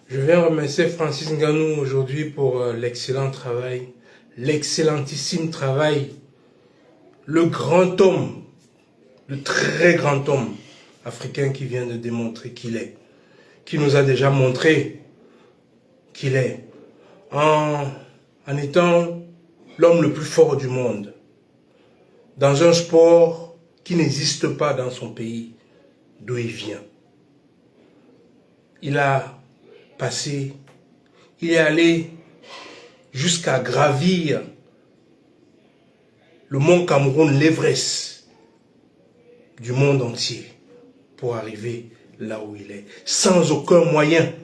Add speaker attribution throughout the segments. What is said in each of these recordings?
Speaker 1: Je viens remercier Francis Ngannou aujourd'hui pour l'excellent travail, l'excellentissime travail, le grand homme, le très grand homme africain qui vient de démontrer qu'il est, qui nous a déjà montré qu'il est, en étant l'homme le plus fort du monde, dans un sport qui n'existe pas dans son pays, d'où il vient. Il a passé, il est allé jusqu'à gravir le mont Cameroun, l'Everest du monde entier, pour arriver là où il est, sans aucun moyen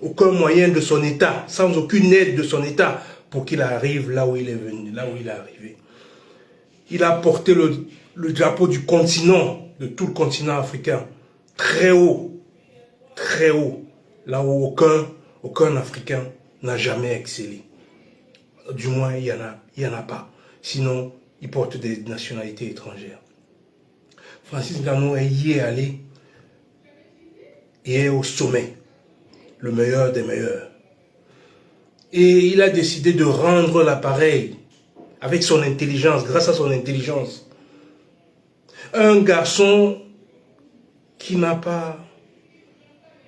Speaker 1: de son état, sans aucune aide de son état, pour qu'il arrive là où il est venu, là où il est arrivé. Il a porté le drapeau du continent, de tout le continent africain, très haut, là où aucun Africain n'a jamais excellé. Du moins, il y en a pas. Sinon, il porte des nationalités étrangères. Francis Ngannou y est allé et est au sommet, le meilleur des meilleurs. Et il a décidé de rendre l'appareil avec son intelligence, grâce à son intelligence. Un garçon qui n'a pas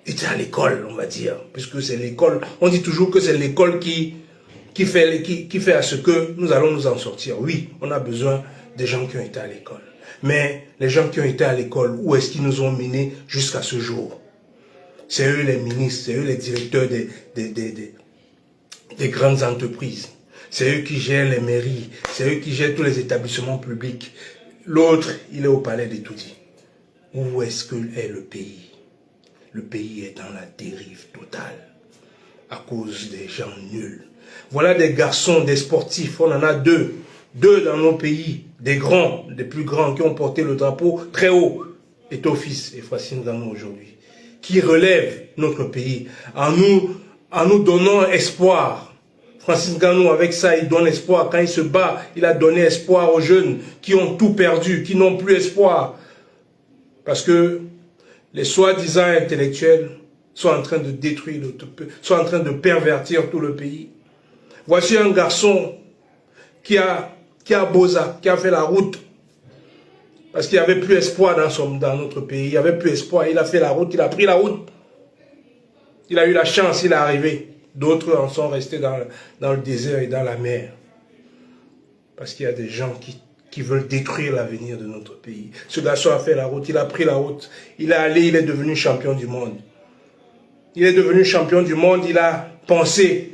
Speaker 1: été à l'école, on va dire, puisque c'est l'école. On dit toujours que c'est l'école qui fait à ce que nous allons nous en sortir. Oui, on a besoin des gens qui ont été à l'école. Mais les gens qui ont été à l'école, où est-ce qu'ils nous ont menés jusqu'à ce jour? C'est eux les ministres, c'est eux les directeurs des grandes entreprises. C'est eux qui gèrent les mairies, c'est eux qui gèrent tous les établissements publics. L'autre, il est au palais d'Etoudi. Où est-ce que est le pays? Le pays est dans la dérive totale à cause des gens nuls. Voilà des garçons, des sportifs, on en a deux dans nos pays, des grands, des plus grands qui ont porté le drapeau très haut. Eto'o-Fils et Francis Ngannou aujourd'hui, qui relèvent notre pays en nous donnant espoir. Francis Ngannou, avec ça, il donne espoir. Quand il se bat, il a donné espoir aux jeunes qui ont tout perdu, qui n'ont plus espoir. Parce que les soi-disant intellectuels sont en train de détruire, sont en train de pervertir tout le pays. Voici un garçon qui a bossé, qui a fait la route. Parce qu'il n'y avait plus espoir dans notre pays. Il n'y avait plus espoir. Il a fait la route, il a pris la route. Il a eu la chance, il est arrivé. D'autres en sont restés dans le désert et dans la mer. Parce qu'il y a des gens qui veulent détruire l'avenir de notre pays. Ce garçon a fait la route, il a pris la route. Il est allé, il est devenu champion du monde. Il est devenu champion du monde, il a pensé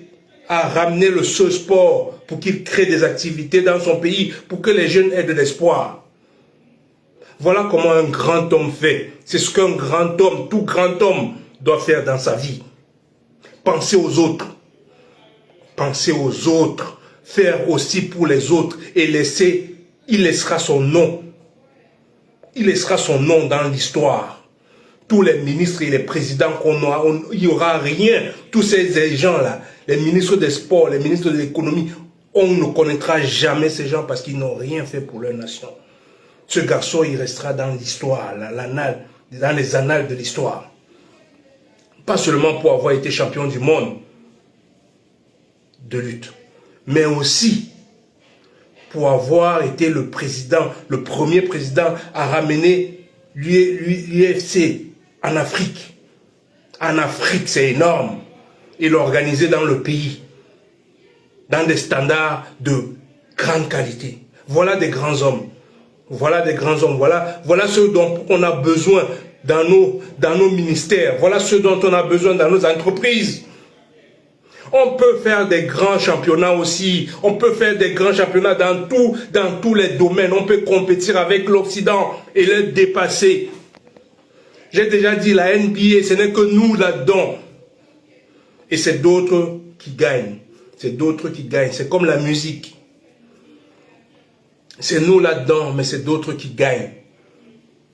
Speaker 1: à ramener le sport pour qu'il crée des activités dans son pays, pour que les jeunes aient de l'espoir. Voilà comment un grand homme fait. C'est ce qu'un grand homme, tout grand homme, doit faire dans sa vie. Penser aux autres. Penser aux autres. Faire aussi pour les autres. Et il laissera son nom. Il laissera son nom dans l'histoire. Tous les ministres et les présidents il n'y aura rien. Tous ces gens-là, les ministres des sports, les ministres de l'économie, on ne connaîtra jamais ces gens parce qu'ils n'ont rien fait pour leur nation. Ce garçon, il restera dans l'histoire, dans les annales de l'histoire. Pas seulement pour avoir été champion du monde de lutte, mais aussi pour avoir été le premier président à ramener l'UFC en Afrique. En Afrique, c'est énorme. Et l'organiser dans le pays, dans des standards de grande qualité. Voilà des grands hommes. Voilà des grands hommes. Voilà ceux dont on a besoin dans nos ministères. Voilà ceux dont on a besoin dans nos entreprises. On peut faire des grands championnats aussi. On peut faire des grands championnats dans tous les domaines. On peut compétir avec l'Occident et le dépasser. J'ai déjà dit, la NBA, ce n'est que nous là-dedans. Et c'est d'autres qui gagnent. C'est d'autres qui gagnent. C'est comme la musique. C'est nous là-dedans, mais c'est d'autres qui gagnent.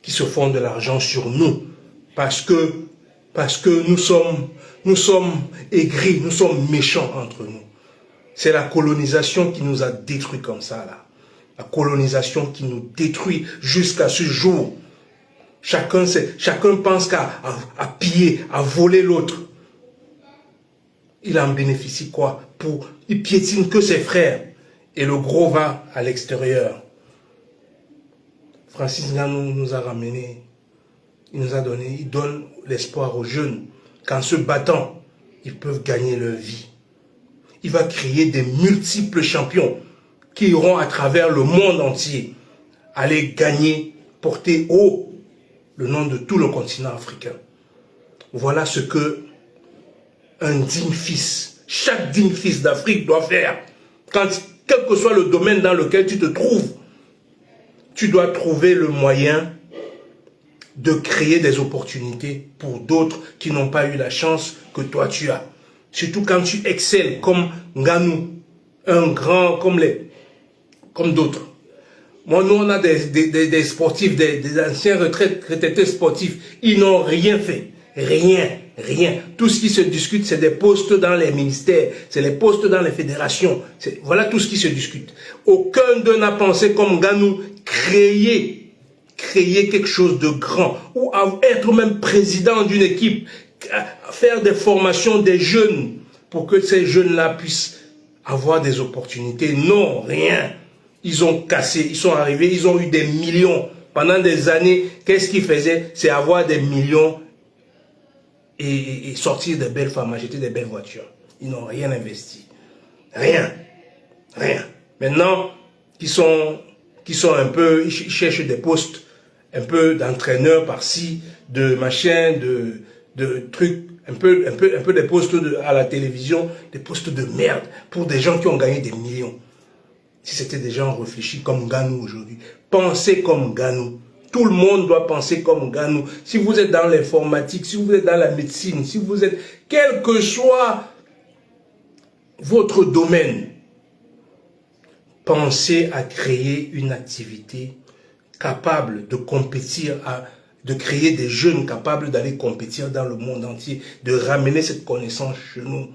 Speaker 1: Qui se font de l'argent sur nous. Parce que nous sommes aigris, nous sommes méchants entre nous. C'est la colonisation qui nous a détruits comme ça, là. La colonisation qui nous détruit jusqu'à ce jour. Chacun pense qu'à piller, à voler l'autre. Il en bénéficie quoi? Il piétine que ses frères. Et le gros va à l'extérieur. Francis Ngannou nous a ramené, il nous a donné, il donne l'espoir aux jeunes qu'en se battant, ils peuvent gagner leur vie. Il va créer des multiples champions qui iront à travers le monde entier aller gagner, porter haut le nom de tout le continent africain. Voilà ce que un digne fils, chaque digne fils d'Afrique doit faire. Quel que soit le domaine dans lequel tu te trouves, tu dois trouver le moyen de créer des opportunités pour d'autres qui n'ont pas eu la chance que toi tu as. Surtout quand tu excelles comme Ngannou, un grand comme d'autres. Moi, nous, on a des sportifs, des anciens retraités sportifs. Ils n'ont rien fait. Rien. Tout ce qui se discute, c'est des postes dans les ministères, c'est les postes dans les fédérations. Voilà tout ce qui se discute. Aucun d'eux n'a pensé comme Ngannou créer quelque chose de grand ou être même président d'une équipe, faire des formations des jeunes pour que ces jeunes-là puissent avoir des opportunités. Non, rien. Ils ont cassé, ils sont arrivés, ils ont eu des millions. Pendant des années, qu'est-ce qu'ils faisaient? C'est avoir des millions et sortir de belles femmes, acheter des belles voitures. Ils n'ont rien investi. Rien. Maintenant, ils sont un peu, ils cherchent des postes, un peu d'entraîneurs par-ci, de machin, de trucs, un peu des postes à la télévision, des postes de merde, pour des gens qui ont gagné des millions. Si c'était des gens réfléchis comme Ngannou aujourd'hui, pensez comme Ngannou. Tout le monde doit penser comme Ngannou. Si vous êtes dans l'informatique, si vous êtes dans la médecine, si vous êtes, quel que soit votre domaine, pensez à créer une activité capable de compétir, de créer des jeunes capables d'aller compétir dans le monde entier, de ramener cette connaissance chez nous.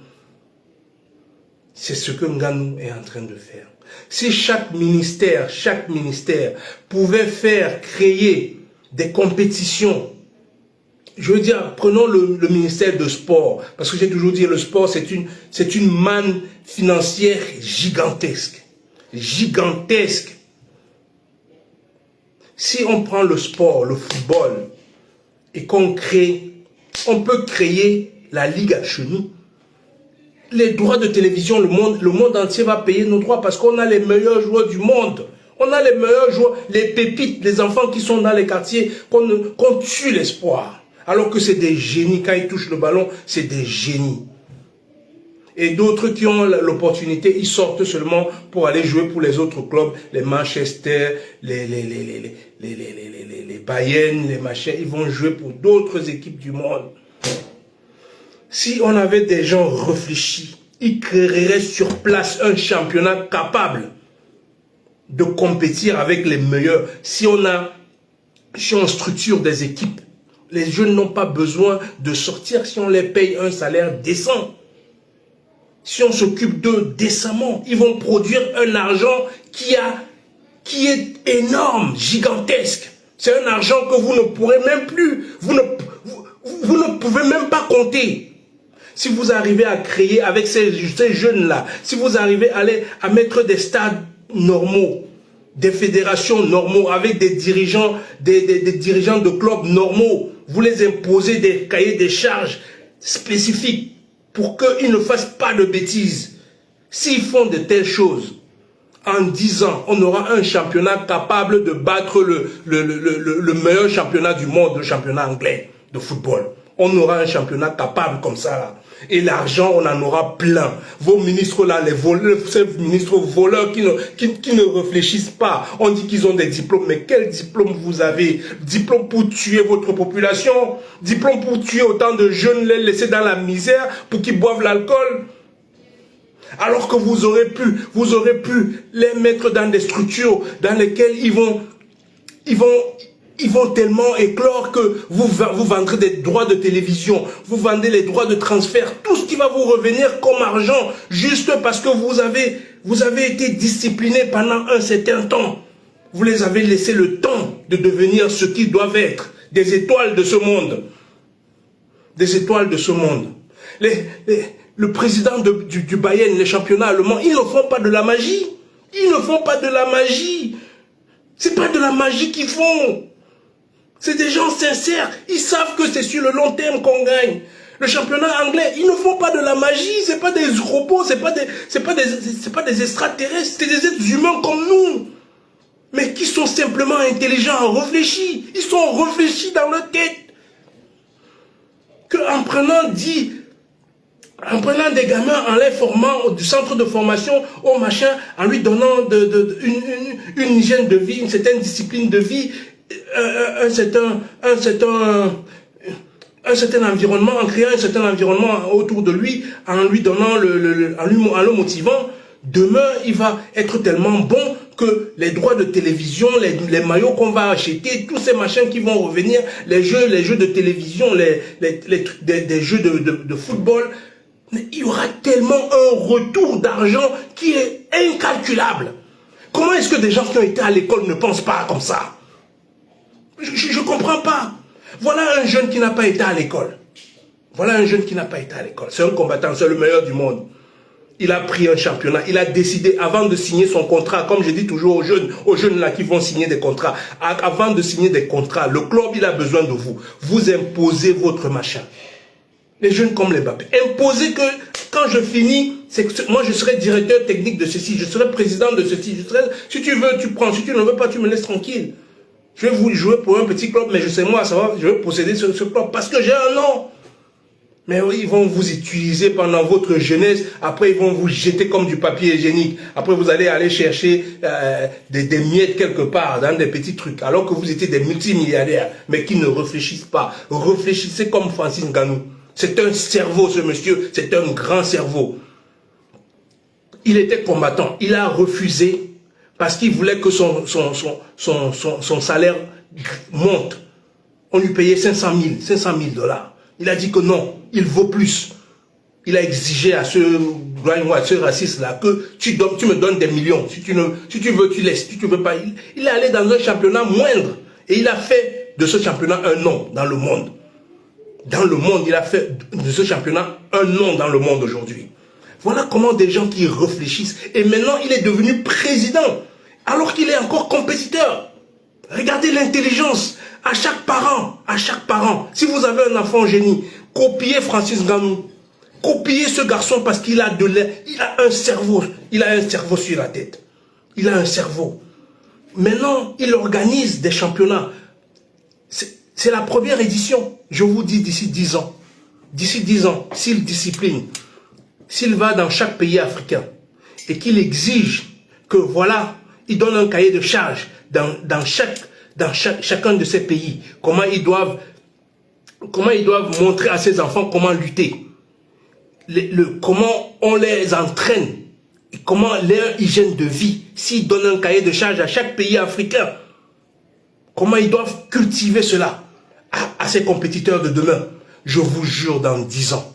Speaker 1: C'est ce que Ngannou est en train de faire. Si chaque ministère pouvait créer des compétitions, je veux dire, prenons le ministère de sport, parce que j'ai toujours dit, le sport, c'est une manne financière gigantesque. Si on prend le sport, le football, et on peut créer la ligue chez nous. Les droits de télévision, le monde entier va payer nos droits parce qu'on a les meilleurs joueurs du monde. On a les meilleurs joueurs, les pépites, les enfants qui sont dans les quartiers, qu'on tue l'espoir. Alors que c'est des génies, quand ils touchent le ballon, c'est des génies. Et d'autres qui ont l'opportunité, ils sortent seulement pour aller jouer pour les autres clubs, les Manchester, les Bayern, les machins, ils vont jouer pour d'autres équipes du monde. Si on avait des gens réfléchis, ils créeraient sur place un championnat capable de compétir avec les meilleurs. Si on structure des équipes, les jeunes n'ont pas besoin de sortir si on les paye un salaire décent. Si on s'occupe d'eux décemment, ils vont produire un argent qui est énorme, gigantesque. C'est un argent que vous ne pourrez même plus, vous ne pouvez même pas compter. Si vous arrivez à créer avec ces jeunes-là, si vous arrivez à mettre des stades normaux, des fédérations normaux, avec des dirigeants, des dirigeants de clubs normaux, vous les imposez des cahiers des charges spécifiques pour qu'ils ne fassent pas de bêtises. S'ils font de telles choses, en 10 ans, on aura un championnat capable de battre le meilleur championnat du monde, le championnat anglais de football. On aura un championnat capable comme ça, là. Et l'argent, on en aura plein. Vos ministres là, ces ministres voleurs qui ne réfléchissent pas. On dit qu'ils ont des diplômes, mais quel diplôme vous avez? Diplôme pour tuer votre population? Diplôme pour tuer autant de jeunes, les laisser dans la misère pour qu'ils boivent l'alcool? Alors que vous aurez pu les mettre dans des structures dans lesquelles ils vont tellement éclore que vous vendrez des droits de télévision, vous vendez les droits de transfert, tout ce qui va vous revenir comme argent, juste parce que vous avez été discipliné pendant un certain temps. Vous les avez laissé le temps de devenir ce qu'ils doivent être, des étoiles de ce monde. Des étoiles de ce monde. le président du Bayern, les championnats allemands, ils ne font pas de la magie. Ils ne font pas de la magie. C'est pas de la magie qu'ils font. C'est des gens sincères. Ils savent que c'est sur le long terme qu'on gagne. Le championnat anglais, ils ne font pas de la magie. C'est pas des robots, c'est pas des extraterrestres, c'est des êtres humains comme nous. Mais qui sont simplement intelligents, réfléchis. Ils sont réfléchis dans leur tête. En prenant des gamins, en les formant du centre de formation au machin, en lui donnant une hygiène de vie, une certaine discipline de vie, un certain environnement, en créant un certain environnement autour de lui, en lui donnant, en le motivant, demain, il va être tellement bon que les droits de télévision, les maillots qu'on va acheter, tous ces machins qui vont revenir, les jeux de télévision, des jeux de football, il y aura tellement un retour d'argent qui est incalculable. Comment est-ce que des gens qui ont été à l'école ne pensent pas comme ça? Je ne comprends pas. Voilà un jeune qui n'a pas été à l'école. Voilà un jeune qui n'a pas été à l'école. C'est un combattant, c'est le meilleur du monde. Il a pris un championnat, il a décidé avant de signer son contrat, comme je dis toujours aux jeunes là qui vont signer des contrats, avant de signer des contrats, le club il a besoin de vous. Vous imposez votre machin. Les jeunes comme les Mbappé, imposez que quand je finis, moi je serai directeur technique de ceci, je serai président de ceci, si tu veux tu prends, si tu ne veux pas tu me laisses tranquille. Je vais vous jouer pour un petit club, mais je sais moi, ça va, je vais posséder ce club parce que j'ai un nom. Mais oui, ils vont vous utiliser pendant votre jeunesse. Après, ils vont vous jeter comme du papier hygiénique. Après, vous allez aller chercher des miettes quelque part, dans des petits trucs. Alors que vous étiez des multimilliardaires, mais qui ne réfléchissent pas. Réfléchissez comme Francis Ngannou. C'est un cerveau, ce monsieur. C'est un grand cerveau. Il était combattant. Il a refusé parce qu'il voulait que son salaire monte. On lui payait 500 000 $. Il a dit que non, il vaut plus. Il a exigé à ce raciste-là que tu me donnes des millions. Si tu veux, tu laisses. Si tu veux pas, il est allé dans un championnat moindre. Et il a fait de ce championnat un nom dans le monde. Dans le monde, il a fait de ce championnat un nom dans le monde aujourd'hui. Voilà comment des gens qui réfléchissent. Et maintenant, il est devenu président. Alors qu'il est encore compétiteur. Regardez l'intelligence. À chaque parent, si vous avez un enfant génie, copiez Francis Ngannou. Copiez ce garçon parce qu'il a un cerveau. Il a un cerveau sur la tête. Il a un cerveau. Maintenant, il organise des championnats. C'est la première édition. Je vous dis d'ici 10 ans. D'ici 10 ans, s'il discipline, s'il va dans chaque pays africain et qu'il exige que voilà, il donne un cahier de charge dans chacun de ces pays, comment ils doivent montrer à ces enfants comment lutter, comment on les entraîne, comment leur hygiène de vie, s'ils donnent un cahier de charge à chaque pays africain, comment ils doivent cultiver cela à ces compétiteurs de demain. Je vous jure, dans 10 ans,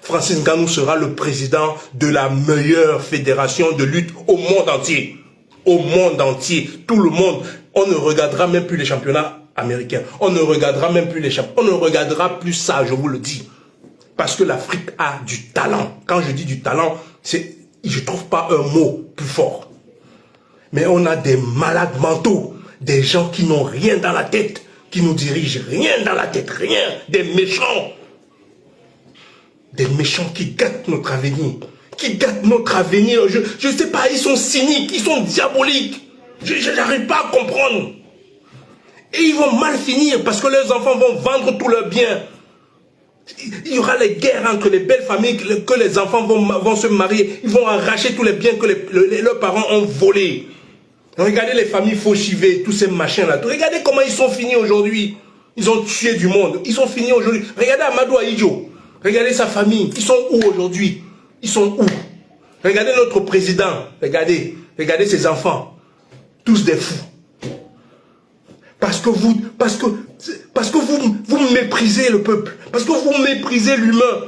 Speaker 1: Francis Ngannou sera le président de la meilleure fédération de lutte au monde entier. Au monde entier, tout le monde. On ne regardera même plus les championnats américains. On ne regardera même plus les championnats. On ne regardera plus ça, je vous le dis. Parce que l'Afrique a du talent. Quand je dis du talent, je ne trouve pas un mot plus fort. Mais on a des malades mentaux, des gens qui n'ont rien dans la tête, qui nous dirigent, rien dans la tête, rien, des méchants. Des méchants qui gâtent notre avenir. Je ne sais pas, ils sont cyniques, ils sont diaboliques. Je n'arrive pas à comprendre. Et ils vont mal finir parce que leurs enfants vont vendre tous leurs biens. Il y aura les guerres entre les belles familles, que les enfants vont se marier. Ils vont arracher tous les biens que leurs parents ont volés. Regardez les familles fauchivées, tous ces machins-là. Regardez comment ils sont finis aujourd'hui. Ils ont tué du monde. Ils sont finis aujourd'hui. Regardez Amadou Ahidjo. Regardez sa famille. Ils sont où aujourd'hui? Ils sont où? Regardez notre président. Regardez ses enfants. Tous des fous. Parce que vous méprisez le peuple. Parce que vous méprisez l'humain.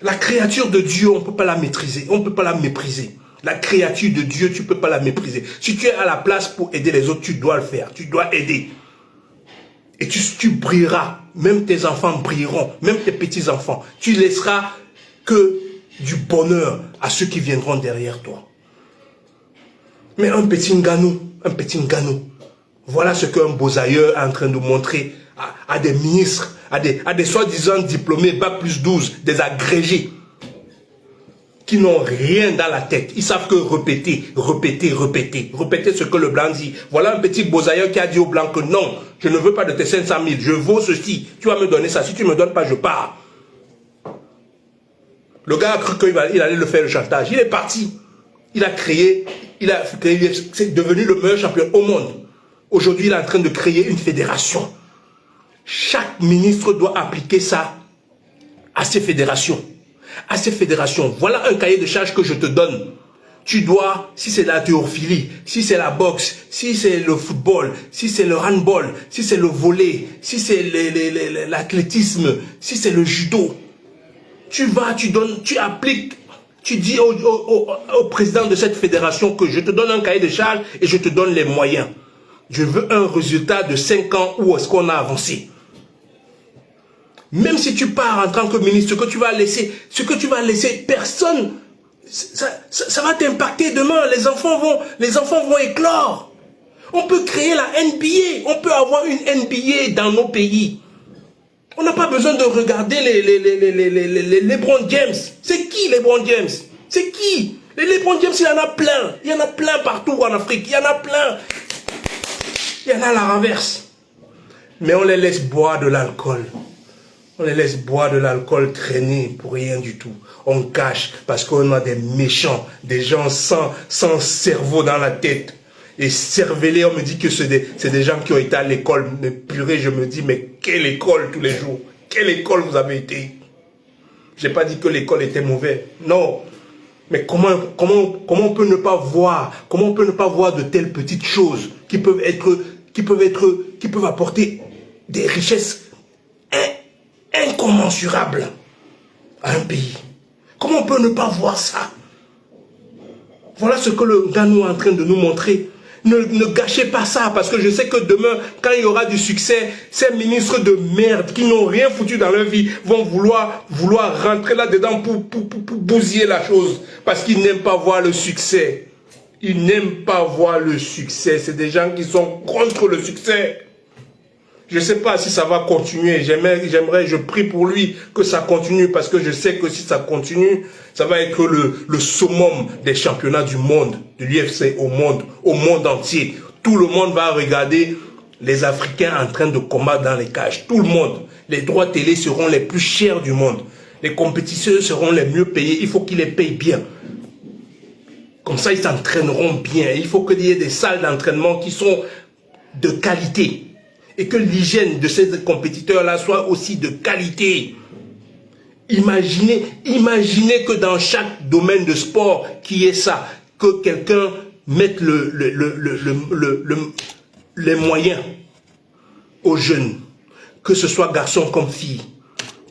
Speaker 1: La créature de Dieu, on ne peut pas la maîtriser. On ne peut pas la mépriser. La créature de Dieu, tu ne peux pas la mépriser. Si tu es à la place pour aider les autres, tu dois le faire. Tu dois aider. Et tu brilleras. Même tes enfants brilleront. Même tes petits-enfants. Tu laisseras que du bonheur à ceux qui viendront derrière toi. Mais un petit Nganou, voilà ce qu'un Bozaïeur est en train de montrer à des ministres, à des soi-disant diplômés, Bac+12, des agrégés, qui n'ont rien dans la tête. Ils savent que répéter ce que le blanc dit. Voilà un petit Bozaïeur qui a dit au blanc que non, je ne veux pas de tes 500 000, je vaux ceci, tu vas me donner ça, si tu ne me donnes pas, je pars. Le gars a cru qu'il allait le faire le chantage, il est parti. Il a créé, c'est devenu le meilleur champion au monde. Aujourd'hui, il est en train de créer une fédération. Chaque ministre doit appliquer ça à ses fédérations. À ces fédérations. Voilà un cahier de charges que je te donne. Tu dois, si c'est la théophilie, si c'est la boxe, si c'est le football, si c'est le handball, si c'est le volley, si c'est l'athlétisme, si c'est le judo, tu vas, tu donnes, tu appliques. Tu dis au président de cette fédération que je te donne un cahier de charges et je te donne les moyens. Je veux un résultat de 5 ans où est-ce qu'on a avancé. Même si tu pars en tant que ministre, ce que tu vas laisser, personne, ça va t'impacter demain. Les enfants vont éclore. On peut créer la NBA, on peut avoir une NBA dans nos pays. On n'a pas besoin de regarder les LeBron James. C'est qui LeBron James? C'est qui? Les LeBron James, il y en a plein. Il y en a plein partout en Afrique. Il y en a plein. Il y en a à la renverse. Mais on les laisse boire de l'alcool. On les laisse boire de l'alcool traîner pour rien du tout. On cache parce qu'on a des méchants, des gens sans cerveau dans la tête. Et cervelés, on me dit que c'est des gens qui ont été à l'école. Mais purée, je me dis, mais quelle école tous les jours? Quelle école vous avez été? Je n'ai pas dit que l'école était mauvaise. Non. Mais comment on peut ne pas voir, de telles petites choses qui peuvent apporter des richesses incommensurables à un pays? Comment on peut ne pas voir ça? Voilà ce que le Nganou est en train de nous montrer. Ne gâchez pas ça, parce que je sais que demain, quand il y aura du succès, ces ministres de merde qui n'ont rien foutu dans leur vie vont vouloir rentrer là-dedans pour bousiller la chose, parce qu'ils n'aiment pas voir le succès. Ils n'aiment pas voir le succès. C'est des gens qui sont contre le succès. Je ne sais pas si ça va continuer. Je prie pour lui que ça continue, parce que je sais que si ça continue, ça va être le summum des championnats du monde, de l'UFC au monde entier. Tout le monde va regarder les Africains en train de combattre dans les cages. Tout le monde. Les droits télé seront les plus chers du monde. Les compétiteurs seront les mieux payés. Il faut qu'ils les payent bien. Comme ça, ils s'entraîneront bien. Il faut qu'il y ait des salles d'entraînement qui sont de qualité. Et que l'hygiène de ces compétiteurs-là soit aussi de qualité. Imaginez que dans chaque domaine de sport, qu'il y ait ça, que quelqu'un mette les moyens aux jeunes, que ce soit garçons comme filles,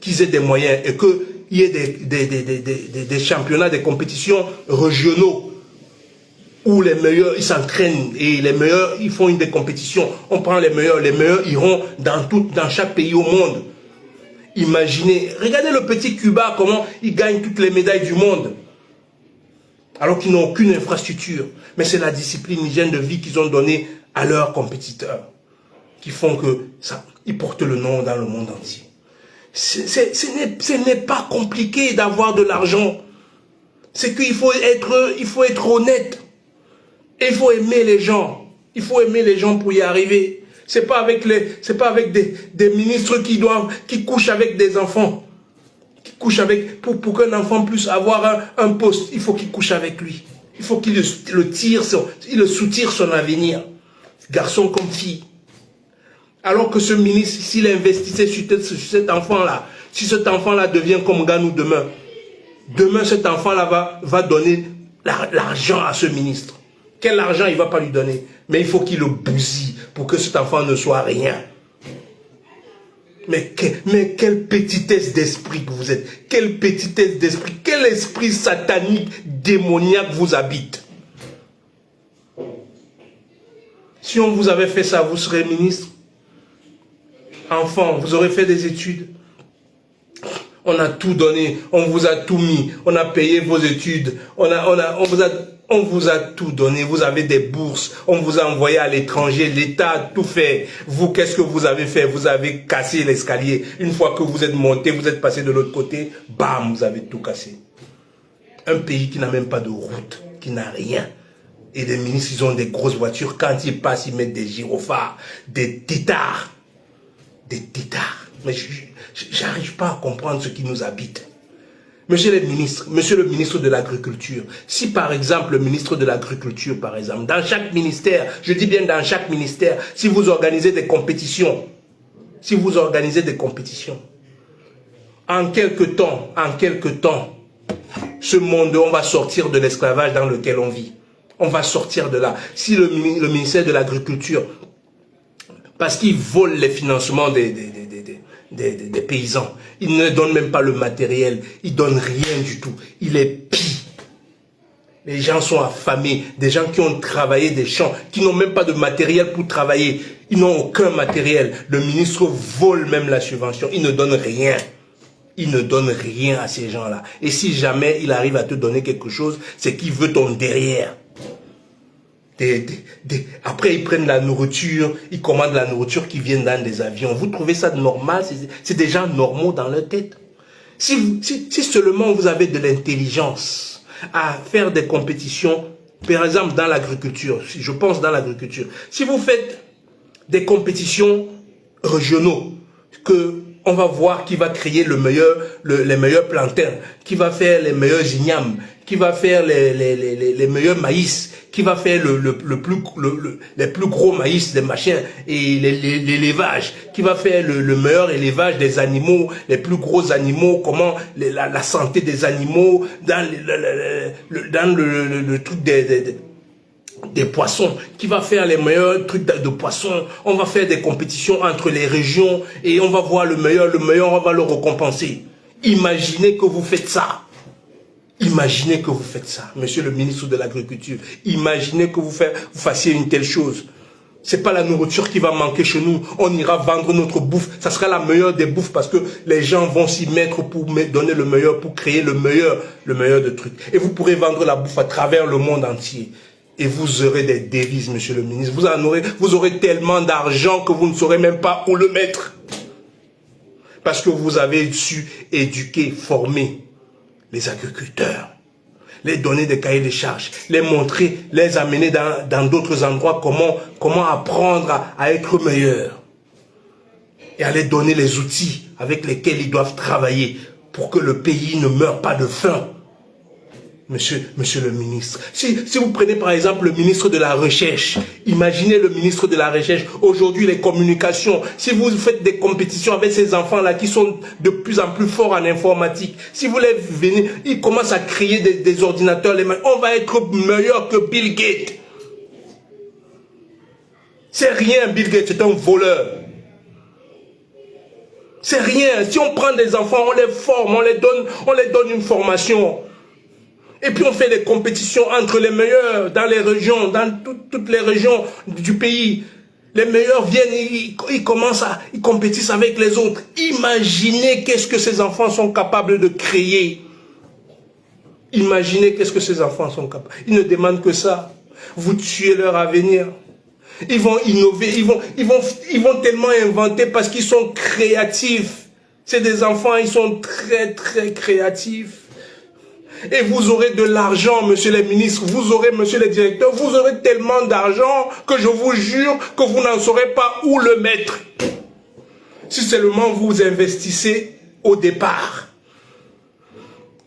Speaker 1: qu'ils aient des moyens et qu'il y ait des championnats, des compétitions régionaux, où les meilleurs, ils s'entraînent et les meilleurs, ils font des compétitions. On prend les meilleurs iront dans chaque pays au monde. Imaginez, regardez le petit Cuba, comment ils gagnent toutes les médailles du monde. Alors qu'ils n'ont aucune infrastructure. Mais c'est la discipline, l'hygiène de vie qu'ils ont donnée à leurs compétiteurs, qui font que ça, ils portent le nom dans le monde entier. Ce n'est pas compliqué d'avoir de l'argent. C'est qu'il faut être honnête. Et il faut aimer les gens. Il faut aimer les gens pour y arriver. C'est pas avec des ministres qui couchent avec des enfants. Qui couchent avec, pour qu'un enfant puisse avoir un poste, il faut qu'il couche avec lui. Il faut qu'il le soutire son avenir. Garçon comme fille. Alors que ce ministre, s'il investissait sur cet enfant-là, si cet enfant-là devient comme Nganou demain cet enfant-là va donner l'argent à ce ministre. Quel argent il ne va pas lui donner? Mais il faut qu'il le bousille pour que cet enfant ne soit rien. Mais quelle petitesse d'esprit que vous êtes. Quelle petitesse d'esprit. Quel esprit satanique, démoniaque vous habite. Si on vous avait fait ça, vous serez ministre. Enfant, vous aurez fait des études. On a tout donné, on vous a tout mis, on a payé vos études, on vous a tout donné, vous avez des bourses, on vous a envoyé à l'étranger, l'État a tout fait. Vous, qu'est-ce que vous avez fait? Vous avez cassé l'escalier. Une fois que vous êtes monté, vous êtes passé de l'autre côté, bam, vous avez tout cassé. Un pays qui n'a même pas de route, qui n'a rien. Et les ministres, ils ont des grosses voitures. Quand ils passent, ils mettent des gyrophares, des tétards. Des tétards. Mais j'arrive pas à comprendre ce qui nous habite. Monsieur le ministre de l'Agriculture, si par exemple le ministre de l'Agriculture, par exemple, dans chaque ministère, je dis bien dans chaque ministère, si vous organisez des compétitions, en quelque temps, ce monde, on va sortir de l'esclavage dans lequel on vit. On va sortir de là. Si le ministère de l'Agriculture, parce qu'il vole les financements des paysans, il ne donne même pas le matériel, il ne donne rien du tout, il est pire. Les gens sont affamés, des gens qui ont travaillé des champs, qui n'ont même pas de matériel pour travailler, ils n'ont aucun matériel. Le ministre vole même la subvention, il ne donne rien. Il ne donne rien à ces gens-là. Et si jamais il arrive à te donner quelque chose, c'est qu'il veut ton derrière. Après, ils prennent la nourriture, ils commandent la nourriture qui vient dans des avions. Vous trouvez ça normal? C'est des gens normaux dans leur tête. Si seulement vous avez de l'intelligence à faire des compétitions, par exemple dans l'agriculture, je pense dans l'agriculture, si vous faites des compétitions régionaux, on va voir qui va créer les meilleurs plantains, qui va faire les meilleurs ignames, qui va faire les meilleurs maïs, qui va faire les plus gros maïs des machins et l'élevage, qui va faire le meilleur élevage des animaux, les plus gros animaux, comment la santé des animaux, dans le truc des poissons, qui va faire les meilleurs trucs de poissons. On va faire des compétitions entre les régions et on va voir le meilleur, on va le récompenser. Imaginez que vous faites ça. Imaginez que vous faites ça, monsieur le ministre de l'Agriculture. Imaginez que vous fassiez une telle chose. C'est pas la nourriture qui va manquer chez nous. On ira vendre notre bouffe. Ça sera la meilleure des bouffes parce que les gens vont s'y mettre pour donner le meilleur, pour créer le meilleur de trucs. Et vous pourrez vendre la bouffe à travers le monde entier. Et vous aurez des devises, monsieur le ministre. Vous aurez tellement d'argent que vous ne saurez même pas où le mettre. Parce que vous avez su éduquer, former les agriculteurs, les donner des cahiers de charges, les montrer, les amener dans d'autres endroits, comment apprendre à être meilleur. Et à les donner les outils avec lesquels ils doivent travailler pour que le pays ne meure pas de faim. Monsieur le ministre, si vous prenez par exemple le ministre de la Recherche, imaginez le ministre de la Recherche, aujourd'hui les communications, si vous faites des compétitions avec ces enfants-là qui sont de plus en plus forts en informatique, si vous les venez, ils commencent à créer des ordinateurs, on va être meilleur que Bill Gates. C'est rien, Bill Gates, c'est un voleur. C'est rien, si on prend des enfants, on les forme, on les donne une formation. Et puis on fait des compétitions entre les meilleurs dans les régions, dans toutes les régions du pays. Les meilleurs viennent, ils compétissent avec les autres. Imaginez qu'est-ce que ces enfants sont capables de créer. Imaginez qu'est-ce que ces enfants sont capables. Ils ne demandent que ça. Vous tuez leur avenir. Ils vont innover, ils vont tellement inventer parce qu'ils sont créatifs. C'est des enfants, ils sont très très créatifs. Et vous aurez de l'argent, monsieur les ministres, vous aurez, monsieur les directeurs, vous aurez tellement d'argent que je vous jure que vous n'en saurez pas où le mettre. Si seulement vous investissez au départ.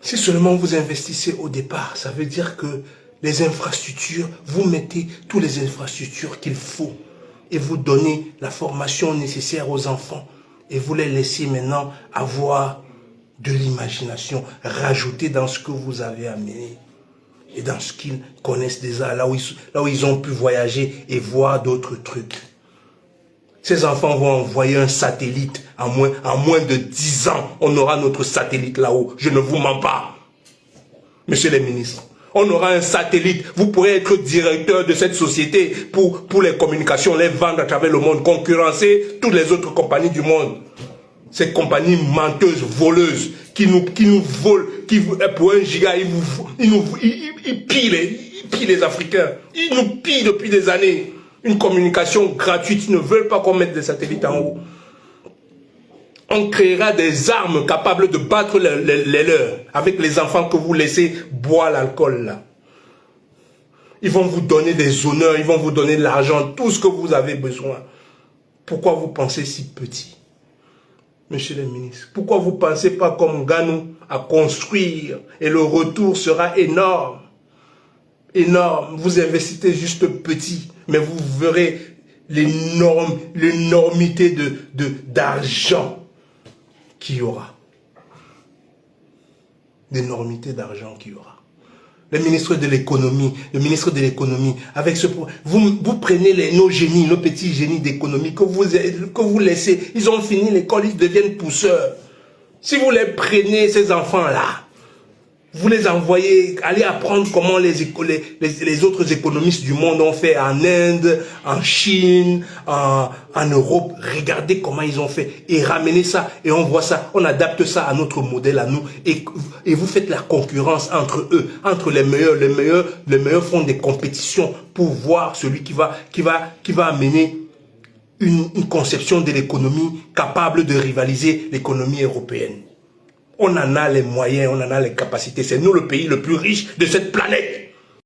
Speaker 1: Si seulement vous investissez au départ, ça veut dire que les infrastructures, vous mettez toutes les infrastructures qu'il faut et vous donnez la formation nécessaire aux enfants et vous les laissez maintenant avoir de l'imagination, rajouter dans ce que vous avez amené et dans ce qu'ils connaissent déjà, là où ils ont pu voyager et voir d'autres trucs. Ces enfants vont envoyer un satellite en moins de 10 ans. On aura notre satellite là-haut. Je ne vous mens pas. Monsieur les ministres, on aura un satellite. Vous pourrez être directeur de cette société pour les communications, les vendre à travers le monde, concurrencer toutes les autres compagnies du monde. Ces compagnies menteuses, voleuses, qui nous volent, pour 1 giga, ils pillent les Africains. Ils nous pillent depuis des années. Une communication gratuite, ils ne veulent pas qu'on mette des satellites en haut. On créera des armes capables de battre les leurs, avec les enfants que vous laissez boire l'alcool là. Ils vont vous donner des honneurs, ils vont vous donner de l'argent, tout ce que vous avez besoin. Pourquoi vous pensez si petit? Monsieur le ministre, pourquoi vous ne pensez pas comme Ganou à construire et le retour sera énorme? Énorme. Vous investissez juste petit, mais vous verrez l'énormité d'argent qu'il y aura. L'énormité d'argent qu'il y aura. Le ministre de l'économie, avec ce vous prenez nos génies, nos petits génies d'économie que vous laissez, ils ont fini l'école, ils deviennent pousseurs. Si vous les prenez, ces enfants-là, vous les envoyez, allez apprendre comment les autres économistes du monde ont fait en Inde, en Chine, en Europe. Regardez comment ils ont fait et ramenez ça et on voit ça, on adapte ça à notre modèle, à nous et vous faites la concurrence entre eux, entre les meilleurs font des compétitions pour voir celui qui va amener une conception de l'économie capable de rivaliser l'économie européenne. On en a les moyens, on en a les capacités. C'est nous le pays le plus riche de cette planète.